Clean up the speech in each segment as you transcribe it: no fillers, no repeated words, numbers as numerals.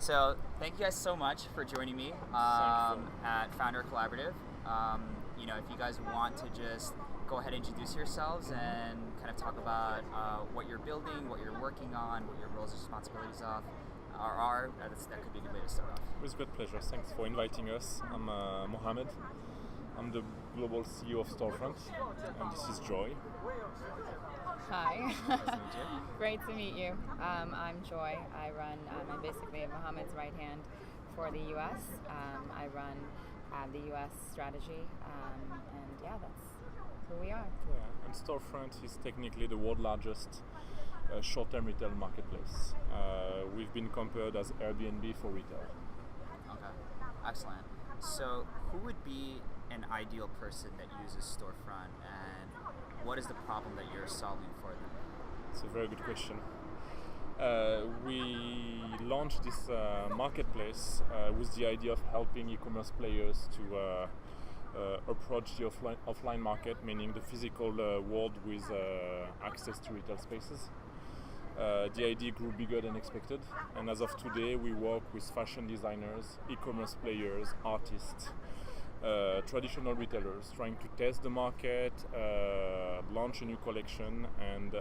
So thank you guys so much for joining me at Founder Collaborative. If you guys want to just go ahead and introduce yourselves and kind of talk about what you're building, what you're working on, what your roles and responsibilities are, that could be a good way to start off. With great pleasure. Thanks for inviting us. I'm Mohammed. I'm the global CEO of Storefront, and this is Joy. Hi. Nice to meet you. Great to meet you. I'm Joy. I'm basically Mohammed's right hand for the US. I run the US strategy, and that's who we are. Yeah, and Storefront is technically the world's largest short-term retail marketplace. We've been compared as Airbnb for retail. Okay, excellent. So who would be an ideal person that uses Storefront, and what is the problem that you're solving for them? It's a very good question. We launched this marketplace with the idea of helping e-commerce players to approach the offline market, meaning the physical world with access to retail spaces. The idea grew bigger than expected, and as of today we work with fashion designers, e-commerce players, artists, traditional retailers trying to test the market, launch a new collection, and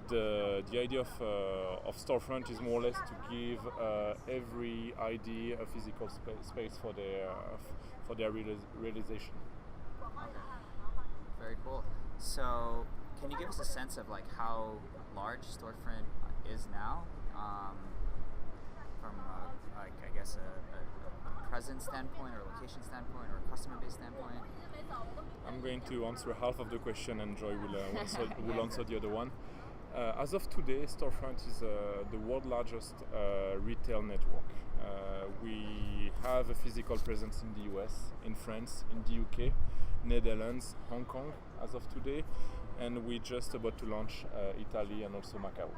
the idea of Storefront is more or less to give every idea a physical space for their realization. Okay, very cool. So can you give us a sense of how large Storefront is now, from a presence standpoint, or location standpoint, or customer base standpoint? I'm going to answer half of the question, and Joy will answer the other one. As of today, Storefront is the world's largest retail network. We have a physical presence in the US, in France, in the UK, Netherlands, Hong Kong as of today, and we're just about to launch Italy and also Macau.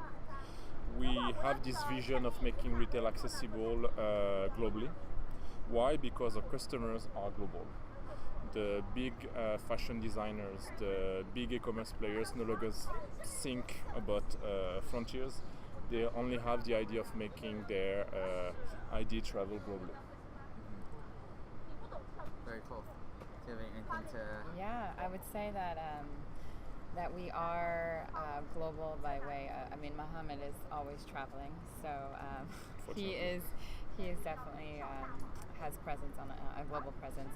We have this vision of making retail accessible globally. Why? Because our customers are global. The big fashion designers, the big e-commerce players no longer think about frontiers. They only have the idea of making their idea travel globally. Very cool. Do you have anything to? Yeah, I would say that we are global by way. Mohammed is always traveling, so he is definitely has presence on a global presence.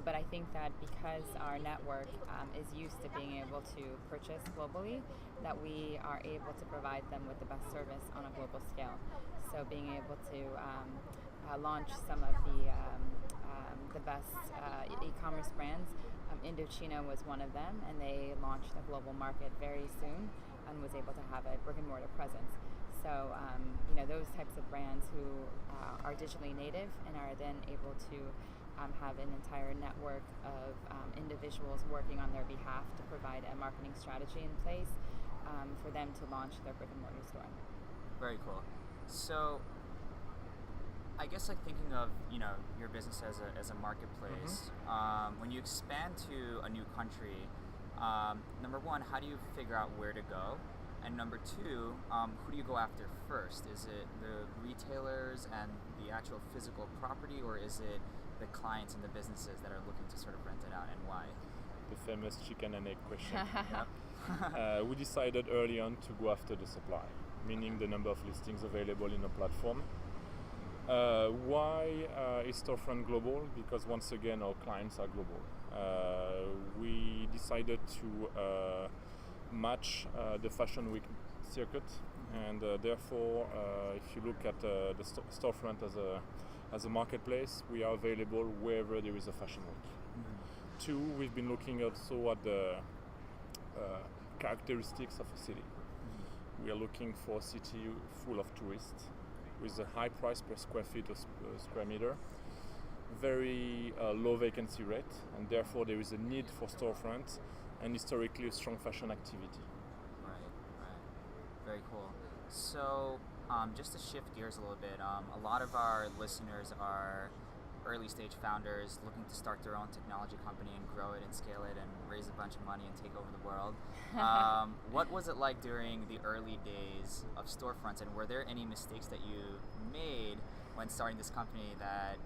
But I think that because our network is used to being able to purchase globally, that we are able to provide them with the best service on a global scale. So being able to launch some of the best e-commerce brands. Indochino was one of them, and they launched a global market very soon and was able to have a brick and mortar presence. So those types of brands who are digitally native and are then able to have an entire network of individuals working on their behalf to provide a marketing strategy in place for them to launch their brick and mortar store. Very cool. So I guess thinking of your business as a marketplace, when you expand to a new country, number one, how do you figure out where to go? And number two, who do you go after first? Is it the retailers and the actual physical property, or is it the clients and the businesses that are looking to sort of rent it out, and why? The famous chicken and egg question. We decided early on to go after the supply, meaning the number of listings available in the platform. Why is Storefront global? Because once again, our clients are global. We decided to match the Fashion Week circuit, and therefore, if you look at the Storefront as a marketplace, we are available wherever there is a Fashion Week. Mm-hmm. Two, we've been looking also at the characteristics of a city. Mm-hmm. We are looking for a city full of tourists, with a high price per square feet or square meter, very low vacancy rate, and therefore there is a need for Storefront, and historically a strong fashion activity. Right. Very cool. So just to shift gears a little bit, a lot of our listeners are early stage founders looking to start their own technology company and grow it and scale it and raise a bunch of money and take over the world. What was it like during the early days of Storefronts, and were there any mistakes that you made when starting this company that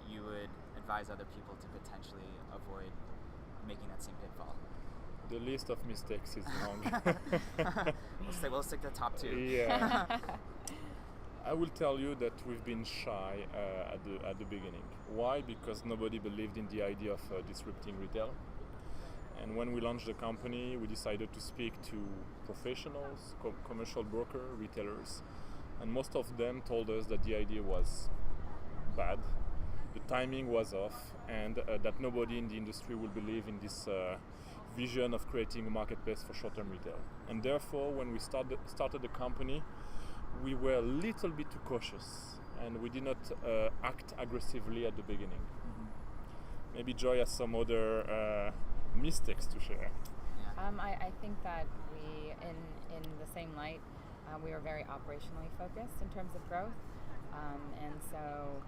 you would advise other people to potentially avoid making that same pitfall? The list of mistakes is long. We'll stick to the top 2. Yeah. I will tell you that we've been shy at the beginning. Why? Because nobody believed in the idea of disrupting retail. And when we launched the company, we decided to speak to professionals, commercial broker, retailers, and most of them told us that the idea was bad, the timing was off, and that nobody in the industry will believe in this vision of creating a marketplace for short-term retail. And therefore, when we started the company, we were a little bit too cautious, and we did not act aggressively at the beginning. Mm-hmm. Maybe Joy has some other mistakes to share. Yeah. I think that we, in the same light, we were very operationally focused in terms of growth, and so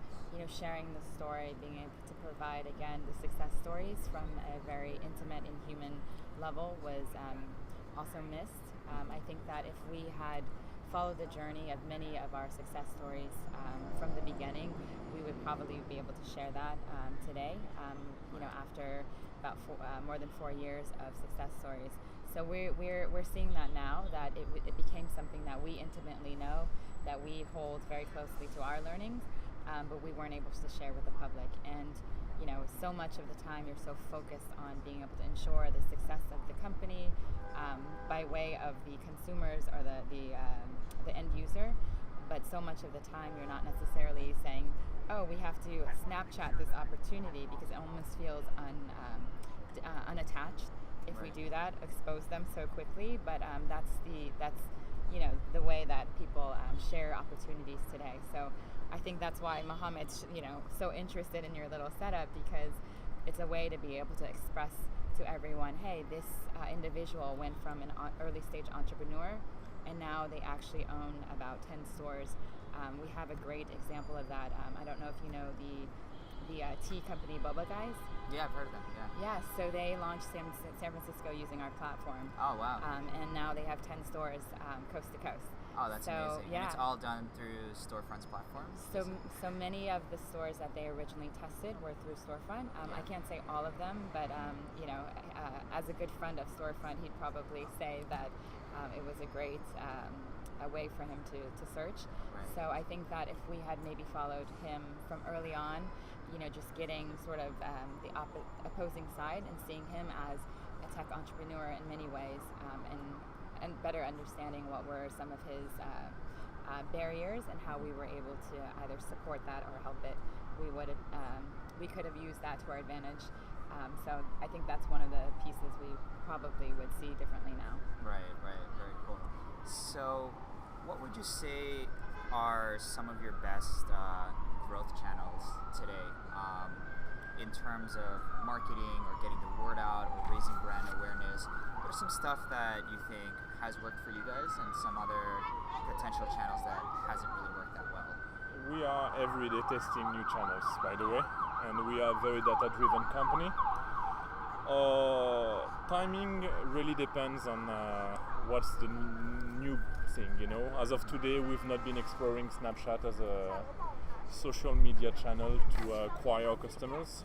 sharing the story, being able to provide again the success stories from a very intimate and human level was also missed. I think that if we had followed the journey of many of our success stories from the beginning, we would probably be able to share that today. After about more than 4 years of success stories. So we're seeing that now, that it became something that we intimately know, that we hold very closely to our learnings, but we weren't able to share with the public. And so much of the time you're so focused on being able to ensure the success of the company by way of the consumers or the end user, but so much of the time you're not necessarily saying, oh, we have to Snapchat this opportunity, because it almost feels unattached if we do that, expose them so quickly. But that's the way that people share opportunities today. So I think that's why Mohammed's so interested in your little setup, because it's a way to be able to express to everyone, hey, this individual went from an early stage entrepreneur, and now they actually own about 10 stores. We have a great example of that. I don't know if you know the tea company Boba Guys. Yeah, I've heard of them. Yeah, so they launched San Francisco using our platform. Oh, wow. And now they have 10 stores coast to coast. Oh, that's amazing. Yeah. And it's all done through Storefront's platform? So many of the stores that they originally tested were through Storefront. I can't say all of them, but as a good friend of Storefront, he'd probably say that it was a great a way for him to search. Right. So I think that if we had maybe followed him from early on, just getting sort of the opposing side and seeing him as a tech entrepreneur in many ways, and better understanding what were some of his barriers and how we were able to either support that or help it, we could have used that to our advantage. So I think that's one of the pieces we probably would see differently now. Right, very cool. So what would you say are some of your best growth channels today in terms of marketing or getting the word out or raising brand awareness? There's some stuff that you think has worked for you guys and some other potential channels that hasn't really worked that well. We are every day testing new channels, by the way, and we are a very data-driven company. Timing really depends on what's the new thing, As of today, we've not been exploring Snapchat as a social media channel to acquire customers.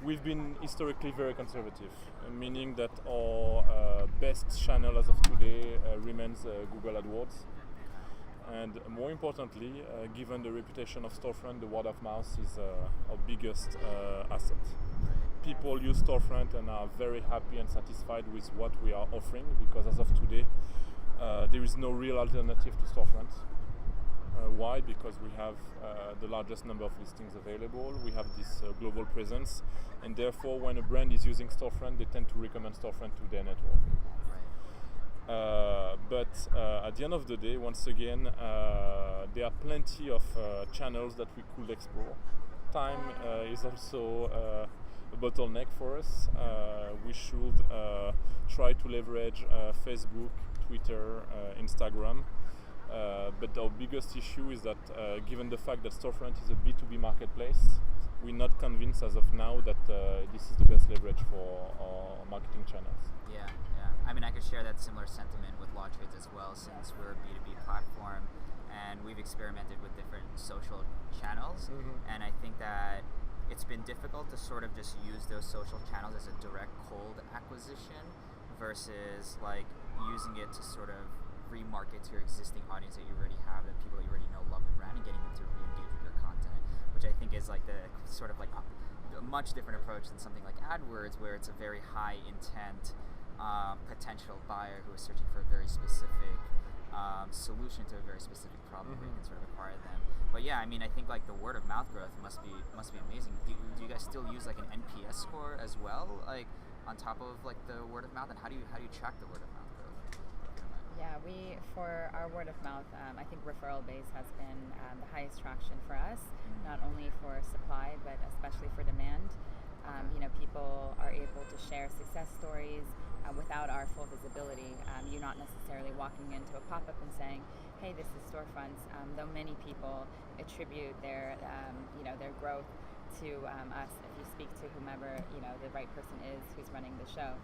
We've been historically very conservative, meaning that our best channel as of today remains Google AdWords. And more importantly, given the reputation of Storefront, the word of mouth is our biggest asset. People use Storefront and are very happy and satisfied with what we are offering, because as of today, there is no real alternative to Storefront. Why? Because we have the largest number of listings available, we have this global presence, and therefore when a brand is using Storefront, they tend to recommend Storefront to their network. But at the end of the day, once again, there are plenty of channels that we could explore. Time is also a bottleneck for us. We should try to leverage Facebook, Twitter, Instagram. But our biggest issue is that given the fact that Storefront is a B2B marketplace, we're not convinced as of now that this is the best leverage for our marketing channels. Yeah. I mean, I could share that similar sentiment with Law Trades as well, since we're a B2B platform and we've experimented with different social channels. channels. And I think that it's been difficult to sort of just use those social channels as a direct cold acquisition versus like using it to sort of remarket to your existing audience that you already have, that people that you already know love the brand, and getting them to re-engage with your content, which I think is like the sort of like a much different approach than something like AdWords, where it's a very high intent potential buyer who is searching for a very specific solution to a very specific problem where you can sort of acquire them. But yeah, I mean, I think like the word of mouth growth must be amazing. Do you guys still use like an NPS score as well, like on top of like the word of mouth? And how do you track the word of mouth growth? Yeah, for our word of mouth, I think referral base has been the highest traction for us, not only for supply but especially for demand. People are able to share success stories without our full visibility. You're not necessarily walking into a pop-up and saying, "Hey, this is Storefronts." Though many people attribute their growth to us. If you speak to whomever the right person is who's running the show.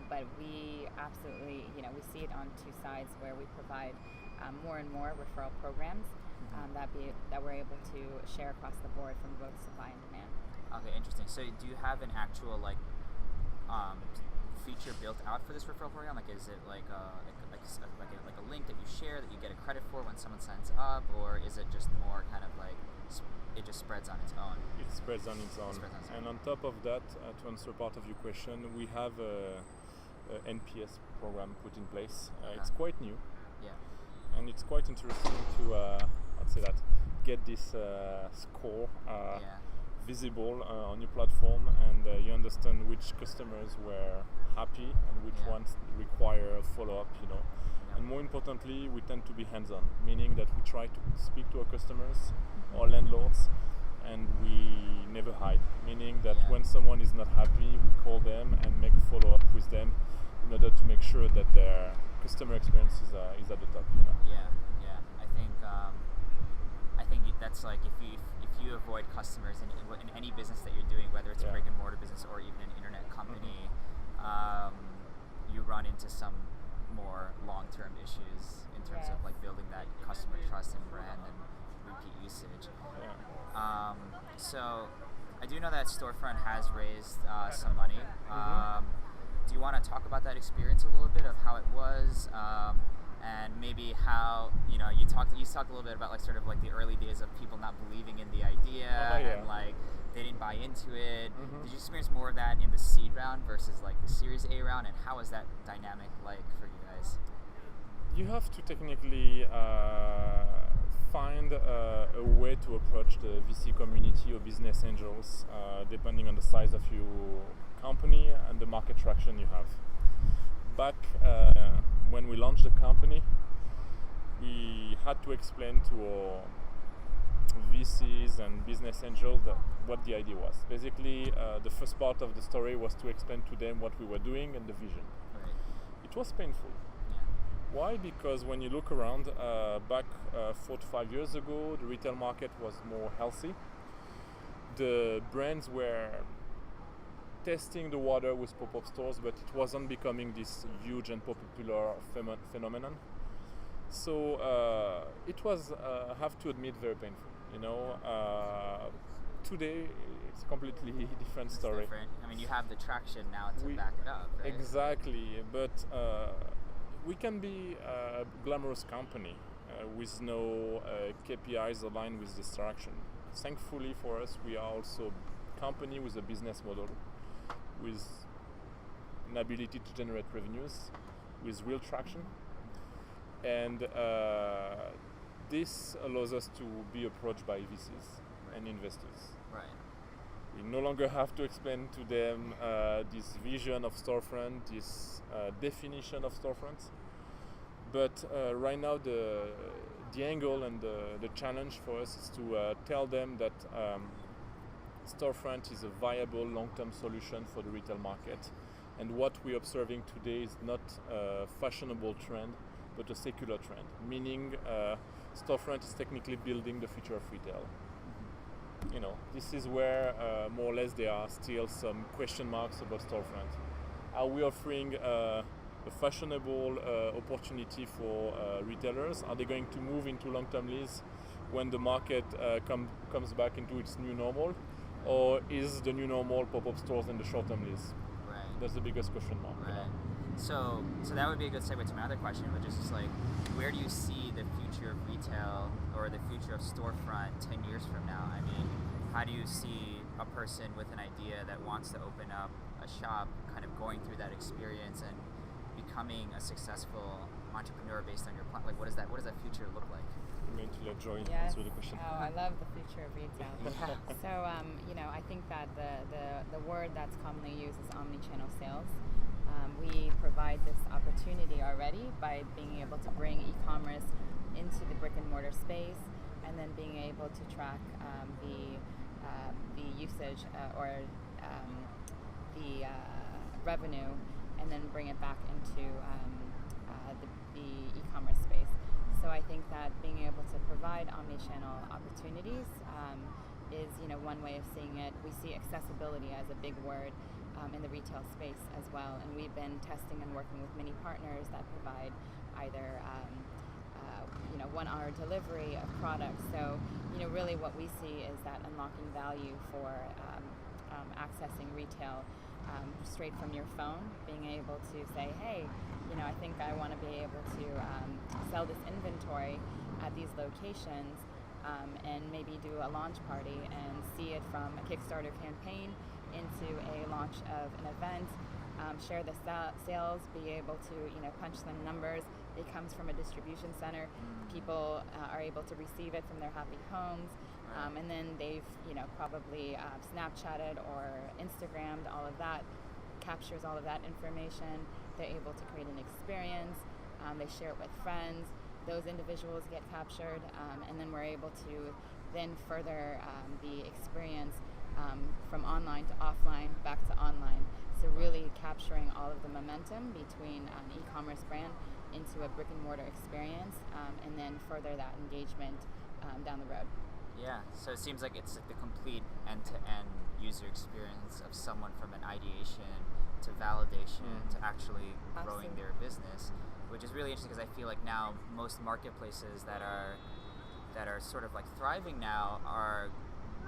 But we absolutely, we see it on two sides, where we provide more and more referral programs that we're able to share across the board from both supply and demand. Okay, interesting. So do you have an actual feature built out for this referral program? Like, is it like a link that you share that you get a credit for when someone signs up, or is it just more kind of like it just spreads on its own? It spreads on its own. And on top of that, to answer part of your question, we have a NPS program put in place. It's quite new. Yeah. And it's quite interesting to, I'd say that, get this score visible on your platform, and you understand which customers were happy and which ones require a follow-up, And more importantly, we tend to be hands-on, meaning that we try to speak to our customers, our landlords, and we never hide, meaning that when someone is not happy, we call them and make a follow-up with them in order to make sure that their customer experience is at the top. Yeah. I think that's like if you avoid customers in any business that you're doing, whether it's a brick and mortar business or even an internet company, you run into some more long-term issues in terms of like building that customer trust and brand and repeat usage. So I do know that Storefront has raised some money. Do you want to talk about that experience a little bit, of how it was, and maybe how you talked a little bit about like sort of like the early days of people not believing in the idea and like they didn't buy into it. Did you experience more of that in the seed round versus like the Series A round, and how was that dynamic like for you guys? You have to technically find a way to approach the VC community or business angels, depending on the size of your company and the market traction you have. Back when we launched the company, we had to explain to our VCs and business angels what the idea was. Basically, the first part of the story was to explain to them what we were doing and the vision. Right. It was painful. Why? Because when you look around, back 4 to 5 years ago, the retail market was more healthy. The brands were testing the water with pop-up stores, but it wasn't becoming this huge and popular phenomenon. So it was, I have to admit, very painful. Today it's a completely different story. Different. I mean, you have the traction now to back it up, right? Exactly, but we can be a glamorous company with no KPIs aligned with this traction. Thankfully for us, we are also a company with a business model, with an ability to generate revenues, with real traction. And this allows us to be approached by VCs and investors. Right. We no longer have to explain to them this vision of Storefront, this definition of Storefront. But right now the angle and the challenge for us is to tell them that Storefront is a viable long-term solution for the retail market. And what we're observing today is not a fashionable trend, but a secular trend, meaning Storefront is technically building the future of retail. This is where more or less there are still some question marks about Storefront. Are we offering a fashionable opportunity for retailers? Are they going to move into long-term lease when the market comes back into its new normal, or is the new normal pop-up stores and the short-term lease? Right. That's the biggest question mark. Right. So that would be a good segue to my other question, which is just like, where do you see the future of retail or the future of Storefront 10 years from now? I mean, how do you see a person with an idea that wants to open up a shop kind of going through that experience and becoming a successful entrepreneur based on your plan? Like, what does that future look like? I'm going to let Joy Yes. answer the question. Oh, I love the future of retail. So, I think that the word that's commonly used is omni-channel sales. We provide this opportunity already by being able to bring e-commerce into the brick and mortar space, and then being able to track the usage or the revenue, and then bring it back into the e-commerce space. So I think that being able to provide omni-channel opportunities is one way of seeing it. We see accessibility as a big word in the retail space as well, and we've been testing and working with many partners that provide either 1-hour delivery of products. So really what we see is that unlocking value for accessing retail straight from your phone, being able to say, hey, I think I want to be able to sell this inventory at these locations, and maybe do a launch party and see it from a Kickstarter campaign into a launch of an event, share the sales, be able to punch some numbers. It comes from a distribution center. People are able to receive it from their happy homes, and then they've probably Snapchatted or Instagrammed all of that, captures all of that information. They're able to create an experience. They share it with friends. Those individuals get captured, and then we're able to then further the experience from online to offline, back to online. So really capturing all of the momentum between an e-commerce brand into a brick and mortar experience, and then further that engagement down the road. Yeah, so it seems like it's the complete end-to-end user experience of someone from an ideation to validation to actually growing their business, which is really interesting because I feel like now most marketplaces that are sort of like thriving now are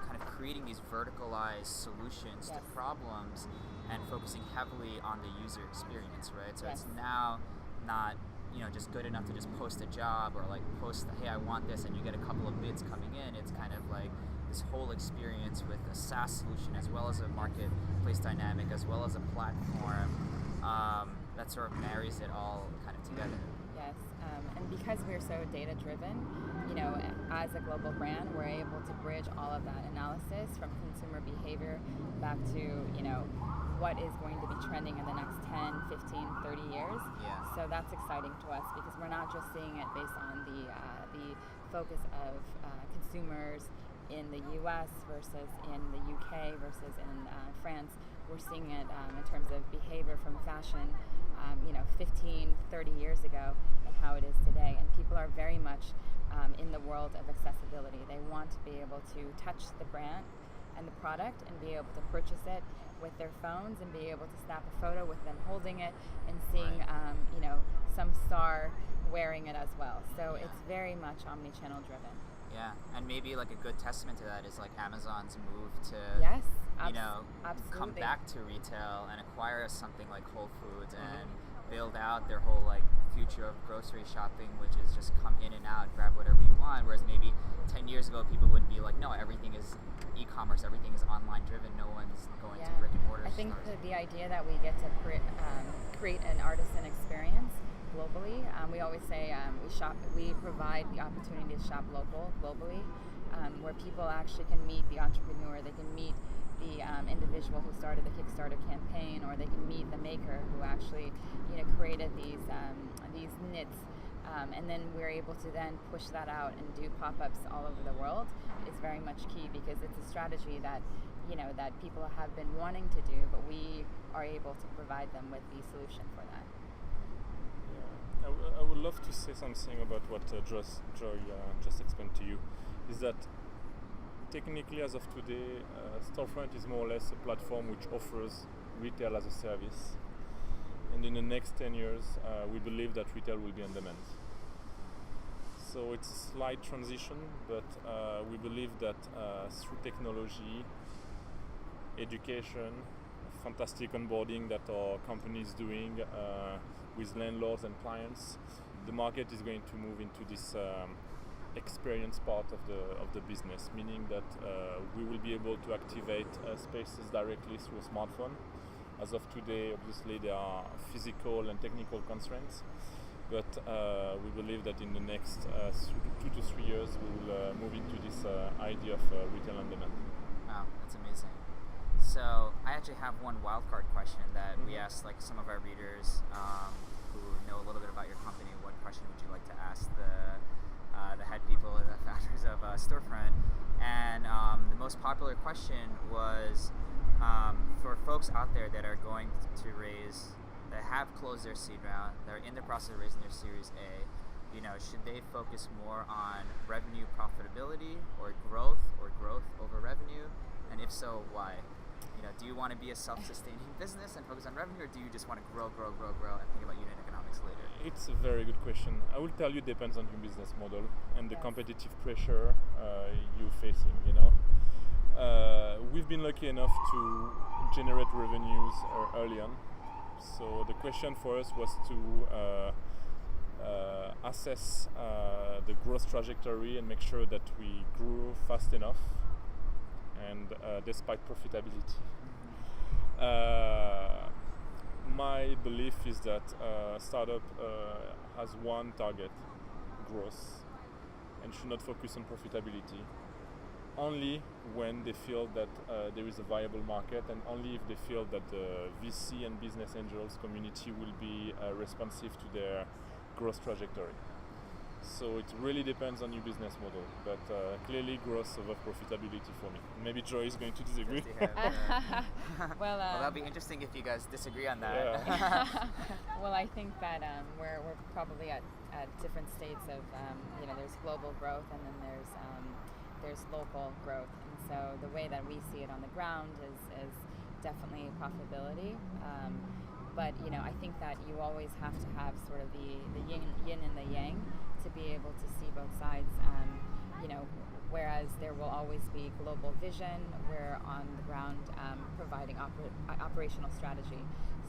kind of creating these verticalized solutions to problems and focusing heavily on the user experience, right? So it's now not just good enough to just post a job or like post, hey, I want this, and you get a couple of bids coming in. It's kind of like this whole experience with a SaaS solution as well as a marketplace dynamic as well as a platform that sort of marries it all kind of together. Yes, and because we're so data driven, as a global brand, we're able to bridge all of that analysis from consumer behavior back to, what is going to be trending in the next 10, 15, 30 years. Yeah. So that's exciting to us because we're not just seeing it based on the focus of consumers in the US versus in the UK versus in France. We're seeing it in terms of behavior from fashion, 15, 30 years ago and how it is today. And people are very much in the world of accessibility. They want to be able to touch the brand and the product and be able to purchase it with their phones and be able to snap a photo with them holding it and seeing, some star wearing it as well. So it's very much omni-channel driven. Yeah, and maybe like a good testament to that is like Amazon's move to come back to retail and acquire something like Whole Foods and build out their whole like future of grocery shopping, which is just come in and out, grab whatever you want. Whereas maybe 10 years ago people would be like, no, everything is e-commerce, everything is online driven, no one's going to brick and mortar I think stores. the idea that we get to create an artisan experience globally. We always say we provide the opportunity to shop local globally, where people actually can meet the entrepreneur, they can meet the individual who started the Kickstarter campaign, or they can meet the maker who actually created these knits, and then we're able to then push that out and do pop-ups all over the world is very much key because it's a strategy that that people have been wanting to do, but we are able to provide them with the solution for that. I would love to say something about what Joy just explained to you. Is that technically, as of today, Storefront is more or less a platform which offers retail as a service. And in the next 10 years, we believe that retail will be on demand. So it's a slight transition, but we believe that through technology, education, fantastic onboarding that our company is doing with landlords and clients, the market is going to move into this experience part of the business, meaning that we will be able to activate spaces directly through a smartphone. As of today, obviously there are physical and technical constraints, but we believe that in the next 2 to 3 years we will move into this idea of retail on demand. Wow, that's amazing. So I actually have one wildcard question that we asked like some of our readers who know a little bit about your company. What question would you like to ask the head people and the founders of Storefront? And the most popular question was for folks out there that are going to raise, that have closed their seed round, that are in the process of raising their Series A, you know, should they focus more on revenue profitability or growth over revenue? And if so, why? You know, do you want to be a self-sustaining business and focus on revenue, or do you just want to grow and think about unit economics later? It's a very good question. I will tell you, it depends on your business model and the competitive pressure you're facing, you know. We've been lucky enough to generate revenues early on. So the question for us was to assess the growth trajectory and make sure that we grew fast enough and despite profitability. My belief is that startup has one target, growth, and should not focus on profitability. Only when they feel that there is a viable market, and only if they feel that the VC and business angels community will be responsive to their growth trajectory. So it really depends on your business model, but clearly growth over profitability for me. Maybe Joy is going to disagree. Well, that'll be interesting if you guys disagree on that. Yeah. Well, I think that we're probably at different states of you know, there's global growth and then there's local growth, and so the way that we see it on the ground is definitely profitability. But you know, I think that you always have to have sort of the yin and the yang to be able to see both sides. You know, whereas there will always be global vision, we're on the ground providing operational strategy.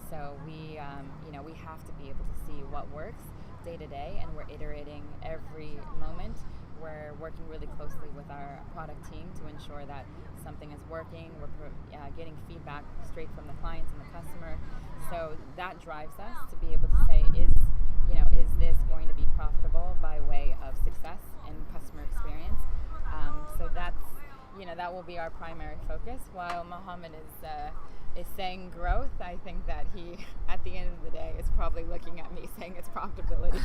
So we you know, we have to be able to see what works day to day, and we're iterating every moment. We're working really closely with our product team to ensure that something is working. We're getting feedback straight from the clients and the customer. So that drives us to be able to say, is this going to be profitable by way of success and customer experience? So that's, you know, that will be our primary focus. While Mohammed is saying growth, I think that he, at the end of the day, is probably looking at me saying it's profitability.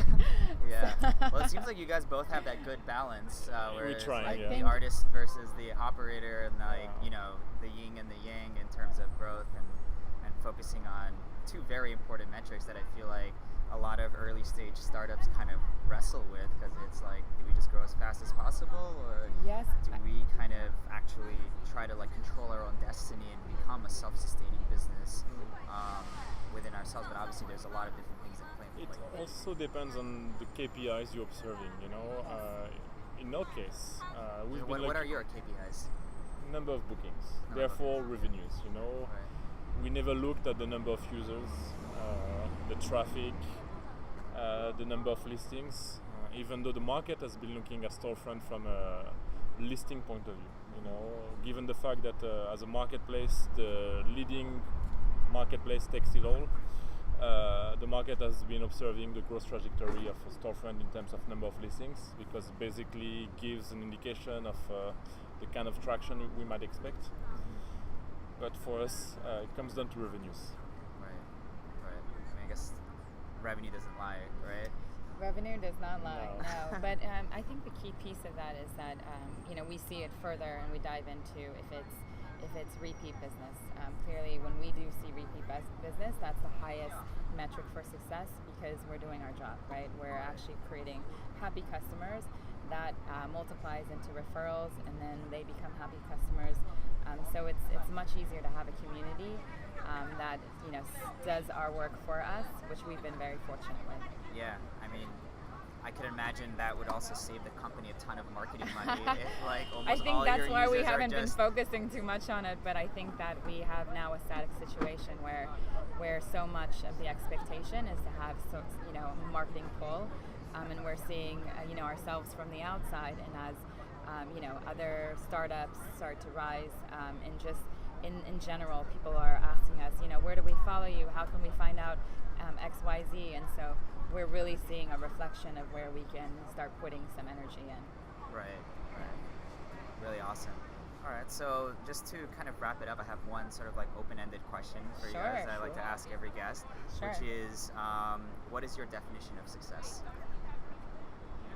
Yeah. Well, it seems like you guys both have that good balance. We try, like yeah. the artist versus the operator, and like you know, the yin and the yang in terms of growth and focusing on two very important metrics that I feel like a lot of early stage startups kind of wrestle with, because it's like, do we just grow as fast as possible, or Yes. do we kind of actually try to like control our own destiny and become a self-sustaining business within ourselves? But obviously there's a lot of different things that play into It play. also depends on the KPIs you're observing, you know. In our case, we've been What are lucky. your KPIs? Number of bookings, Number of therefore revenues, you know. Right. We never looked at the number of users, the traffic, the number of listings, even though the market has been looking at Storefront from a listing point of view. You know, given the fact that as a marketplace, the leading marketplace takes it all, the market has been observing the growth trajectory of Storefront in terms of number of listings, because it basically gives an indication of the kind of traction we might expect. But for us, it comes down to revenues. Right. I mean, I guess revenue doesn't lie, right? Revenue does not lie, No. no. But I think the key piece of that is that you know, we see it further and we dive into if it's repeat business. Clearly, when we do see repeat business, that's the highest metric for success, because we're doing our job, right? We're actually creating happy customers that multiplies into referrals, and then they become happy customers. So it's much easier to have a community that, you know, does our work for us, which we've been very fortunate with. Yeah, I mean, I could imagine that would also save the company a ton of marketing money. If, like, I almost think all that's your why we users are haven't been just- focusing too much on it, but I think that we have now a static situation where so much of the expectation is to have marketing pull, and we're seeing ourselves from the outside, and as other startups start to rise, and just in general, people are asking us, where do we follow you? How can we find out X, Y, Z? And so we're really seeing a reflection of where we can start putting some energy in. Right. Really awesome. All right, so just to kind of wrap it up, I have one sort of like open-ended question for you guys that I like to ask every guest, which is, what is your definition of success?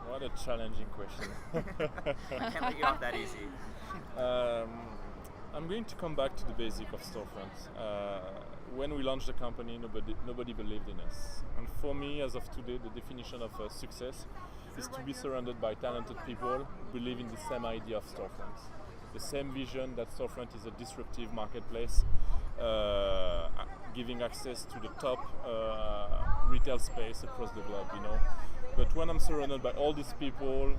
What a challenging question. I can't let you off that easy. I'm going to come back to the basic of Storefront. When we launched the company, nobody believed in us. And for me, as of today, the definition of success is to be surrounded by talented people who believe in the same idea of Storefront. The same vision that Storefront is a disruptive marketplace, giving access to the top retail space across the globe, But when I'm surrounded by all these people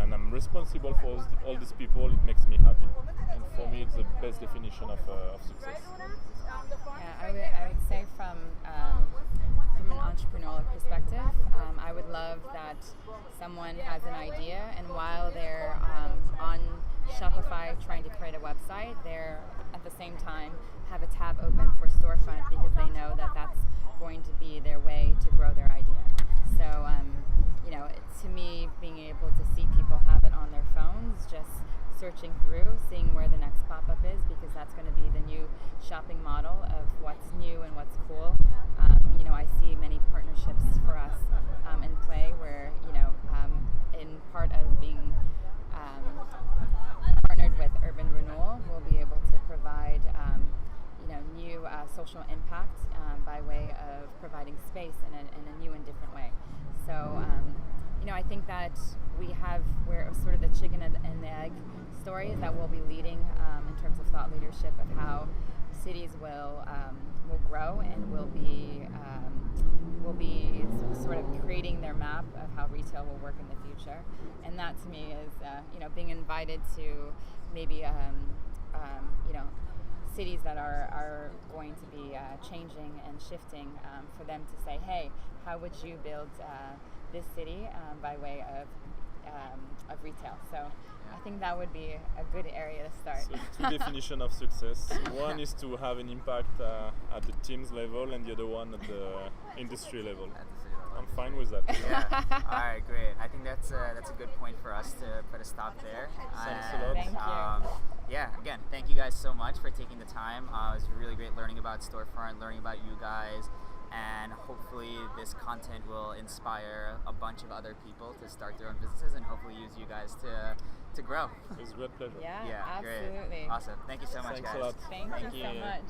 and I'm responsible for all these people, it makes me happy. And for me, it's the best definition of success. Yeah, I would say from an entrepreneurial perspective, I would love that someone has an idea, and while they're on Shopify trying to create a website, they're at the same time have a tab open for Storefront because they know that that's going to be their way to grow their idea. So, to me, being able to see people have it on their phones, just searching through, seeing where the next pop-up is, because that's going to be the new shopping model of what's new and what's cool. I see many partnerships for us in play where, in part of being partnered with Urban Renewal, we'll be able to provide new social impact by way of providing space in a new and different way. So, I think that we're sort of the chicken and the egg story that we'll be leading in terms of thought leadership of how cities will grow and will be sort of creating their map of how retail will work in the future. And that to me is being invited to maybe cities that are going to be changing and shifting, for them to say, hey, how would you build this city by way of retail? So I think that would be a good area to start. So two definitions of success. One is to have an impact at the team's level, and the other one at the industry level. I'm fine with that. Yeah. All right, great. I think that's a good point for us to put a stop there. Thanks a lot. Thank you. Yeah, again, thank you guys so much for taking the time. It was really great learning about Storefront, learning about you guys, and hopefully this content will inspire a bunch of other people to start their own businesses and hopefully use you guys to grow. It was a great pleasure. Yeah, absolutely. Great. Awesome. Thank you so much, Thanks guys. a lot. Thank you so much.